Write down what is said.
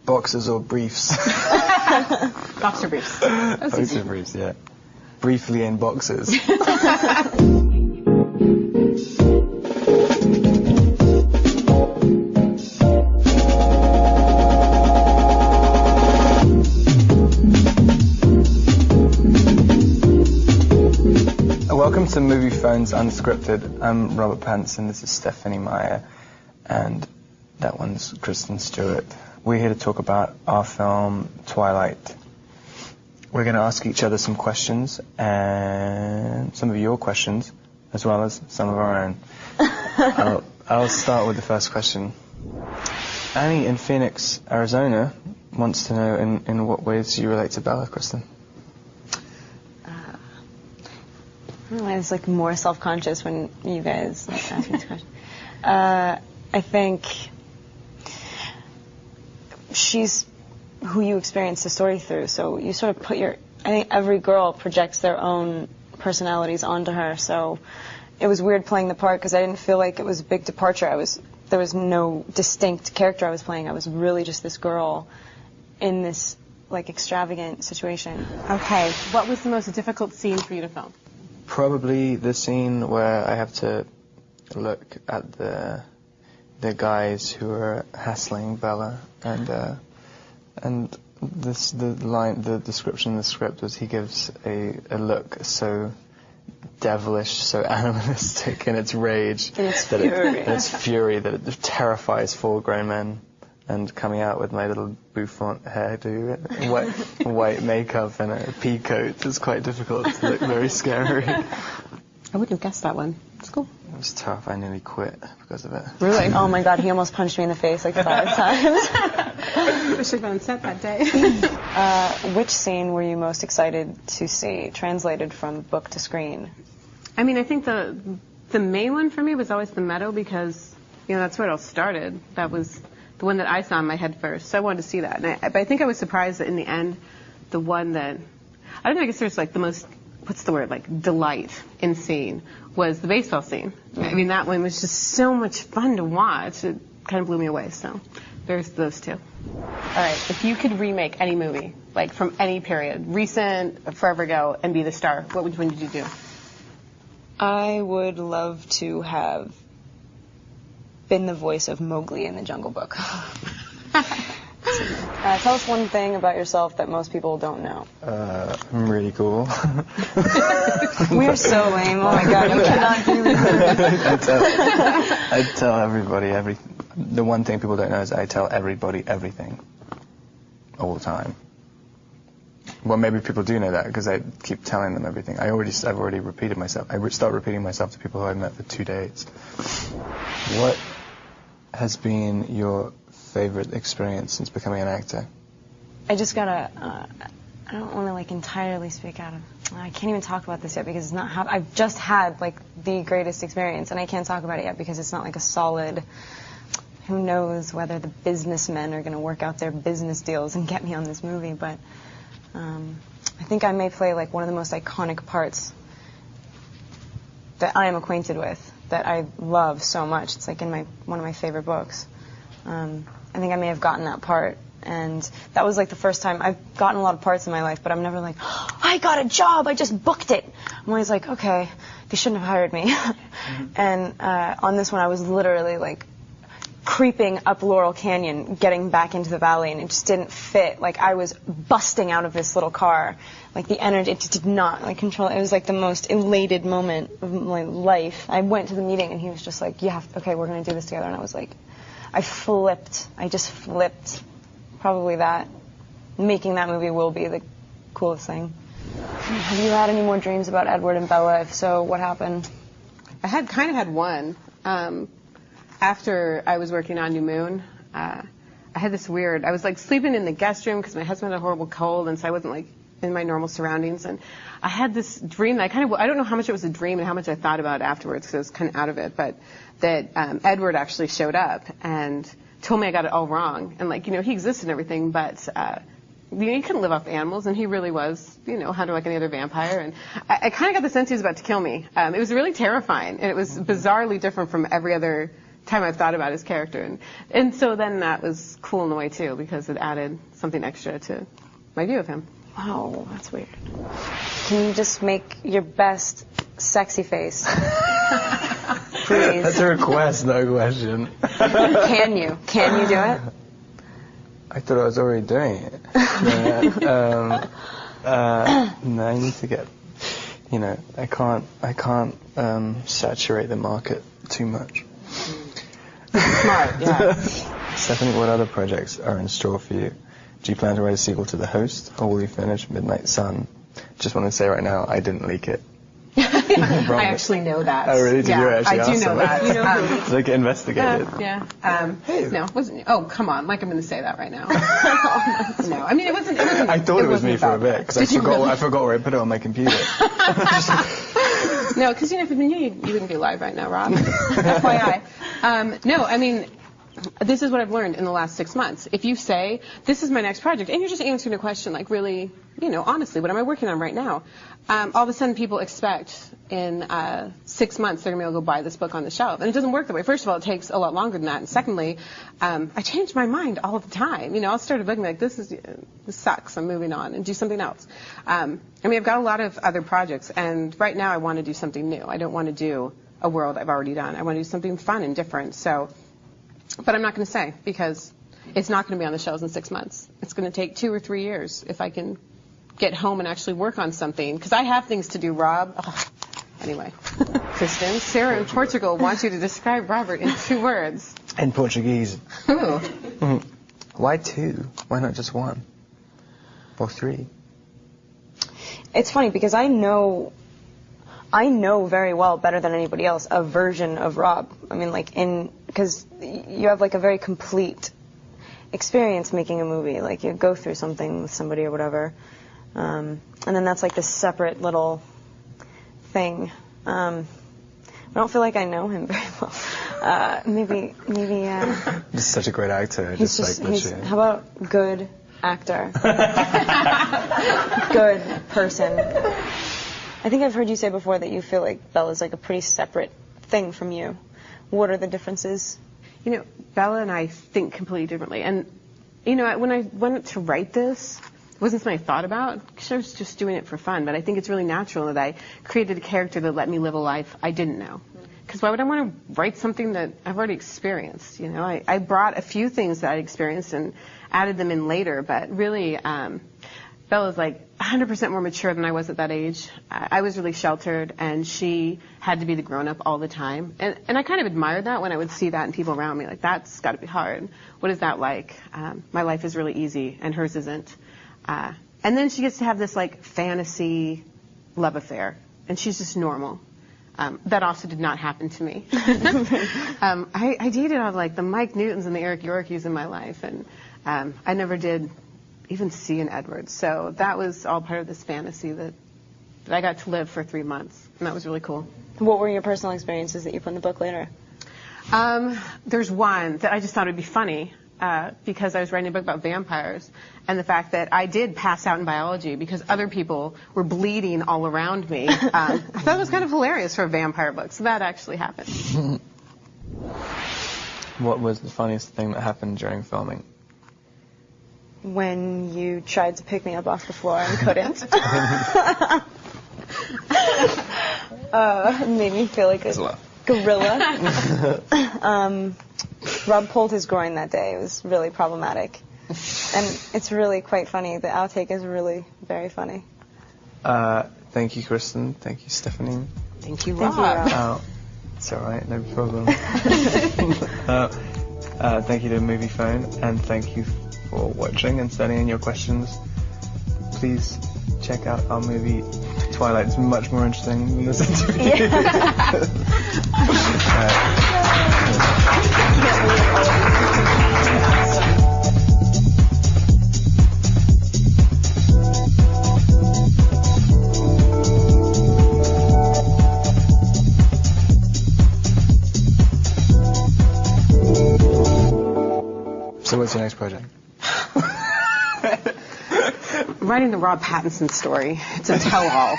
Boxers or briefs? Boxer briefs. Boxer briefs, yeah. Briefly in boxers. Welcome to Movie Phones Unscripted. I'm Robert Pants and this is Stephanie Meyer, and that one's Kristen Stewart. We're here to talk about our film Twilight. We're going to ask each other some questions, and some of your questions, as well as some of our own. I'll start with the first question. Annie in Phoenix, Arizona, wants to know in what ways you relate to Bella, Kristen. I was like more self-conscious when you guys asked me this question. I think she's who you experience the story through. So you sort of put I think every girl projects their own personalities onto her. So it was weird playing the part because I didn't feel like it was a big departure. There was no distinct character I was playing. I was really just this girl in this like extravagant situation. Okay, what was the most difficult scene for you to film? Probably the scene where I have to look at the guys who are hassling Bella, and the description in the script was he gives a look so devilish, so animalistic in its rage, its fury that it terrifies full grown men. And coming out with my little bouffant hairdo, white makeup and a pea coat is quite difficult to look very scary. I wouldn't have guessed that one. It's cool. It was tough. I nearly quit because of it. Really? Oh my God, he almost punched me in the face like 5 times. I should have been on set that day. Which scene were you most excited to see translated from book to screen? I mean, I think the main one for me was always the meadow because, you know, that's where it all started. That was the one that I saw in my head first, so I wanted to see that. But I think I was surprised that in the end, the one that, I don't know, I guess there's like the most, what's the word, like delight in scene was the baseball scene. Mm-hmm. I mean, that one was just so much fun to watch. It kind of blew me away, so there's those two. All right, if you could remake any movie, like from any period, recent, forever ago, and be the star, which one did you do? I would love to have been the voice of Mowgli in the Jungle Book. Tell us one thing about yourself that most people don't know. I'm really cool. We're so lame. Oh my God, you cannot do this. I tell everybody the one thing people don't know is I tell everybody everything all the time. Well, maybe people do know that because I keep telling them everything. I've already repeated myself. I start repeating myself to people who I've met for 2 days. What has been your favorite experience since becoming an actor? I just gotta, I don't want to like entirely speak out of, I can't even talk about this yet because it's not how, I've just had like the greatest experience and I can't talk about it yet because it's not like a solid, who knows whether the businessmen are going to work out their business deals and get me on this movie, but I think I may play like one of the most iconic parts that I am acquainted with, that I love so much. It's like in one of my favorite books. I think I may have gotten that part, and that was like the first time. I've gotten a lot of parts in my life, but I'm never like, oh, I got a job, I just booked it. I'm always like, okay, they shouldn't have hired me. And on this one, I was literally like creeping up Laurel Canyon, getting back into the valley, and it just didn't fit. Like I was busting out of this little car. Like the energy, it just did not like control. It was like the most elated moment of my life. I went to the meeting and he was just like, okay, we're gonna do this together. And I was like, I just flipped. Probably that. Making that movie will be the coolest thing. Have you had any more dreams about Edward and Bella? If so, what happened? I kind of had one. After I was working on New Moon, I had this weird, I was like sleeping in the guest room because my husband had a horrible cold, and so I wasn't like in my normal surroundings, and I had this dream that I don't know how much it was a dream and how much I thought about it afterwards because I was kind of out of it, but that Edward actually showed up and told me I got it all wrong, and like, you know, he existed and everything, but you know, he couldn't live off animals, and he really was, you know, hunted like any other vampire, and I kind of got the sense he was about to kill me. It was really terrifying, and it was bizarrely different from every other time I've thought about his character. And so then that was cool in a way, too, because it added something extra to my view of him. Wow, that's weird. Can you just make your best sexy face? Please. That's a request, no question. Can you? Can you do it? I thought I was already doing it. No, I need to get, I can't saturate the market too much. Smart, yeah. Stephanie, what other projects are in store for you? Do you plan to write a sequel to The Host, or will you finish Midnight Sun? Just want to say right now, I didn't leak it. I actually know that. Oh, really? Did you actually I do ask know that. You know, so get investigated. Yeah. Hey. No, wasn't. Oh, come on! Like I'm going to say that right now. No, I mean it wasn't. I thought it was me for a bit because I forgot where I put it on my computer. No, because if you knew, you wouldn't be live right now, Rob. FYI. No, I mean. This is what I've learned in the last 6 months. If you say, this is my next project, and you're just answering a question like really, honestly, what am I working on right now? All of a sudden people expect in 6 months they're going to be able to go buy this book on the shelf. And it doesn't work that way. First of all, it takes a lot longer than that. And secondly, I change my mind all the time. I'll start a book and be like, this sucks, I'm moving on, and do something else. I've got a lot of other projects, and right now I want to do something new. I don't want to do a world I've already done. I want to do something fun and different. But I'm not going to say, because it's not going to be on the shelves in 6 months. It's going to take 2 or 3 years if I can get home and actually work on something. Because I have things to do, Rob. Oh. Anyway, Kristen, Sarah in Portugal wants you to describe Robert in 2 words. In Portuguese. Ooh. Why 2? Why not just 1? Or 3? It's funny because I know very well, better than anybody else, a version of Rob. Because you have like a very complete experience making a movie. Like you go through something with somebody or whatever, and then that's like this separate little thing. I don't feel like I know him very well. Maybe. He's such a great actor. How about good actor? Good person. I think I've heard you say before that you feel like Bella's like a pretty separate thing from you. What are the differences? Bella and I think completely differently. And, when I went to write this, it wasn't something I thought about, because I was just doing it for fun. But I think it's really natural that I created a character that let me live a life I didn't know. Because why would I want to write something that I've already experienced? I brought a few things that I experienced and added them in later. But really, Bella's like 100% more mature than I was at that age. I was really sheltered, and she had to be the grown-up all the time. And I kind of admired that when I would see that in people around me. Like, that's got to be hard. What is that like? My life is really easy, and hers isn't. And then she gets to have this, like, fantasy love affair, and she's just normal. That also did not happen to me. I dated all, like, the Mike Newtons and the Eric Yorkies in my life, and I never did even see an Edwards. So that was all part of this fantasy that I got to live for 3 months, and that was really cool. What were your personal experiences that you put in the book later? There's one that I just thought would be funny because I was writing a book about vampires, and the fact that I did pass out in biology because other people were bleeding all around me. I thought it was kind of hilarious for a vampire book, so that actually happened. What was the funniest thing that happened during filming? When you tried to pick me up off the floor and couldn't. Made me feel like a gorilla. Rob pulled his groin that day. It was really problematic. And it's really quite funny. The outtake is really very funny. Thank you, Kristen. Thank you, Stephanie. Thank you, Rob. It's all right, no problem. Thank you to Movie Phone, and thank you for watching and sending in your questions. Please check out our movie Twilight. It's much more interesting than this interview. So what's your next project? Writing the Rob Pattinson story. It's a tell-all.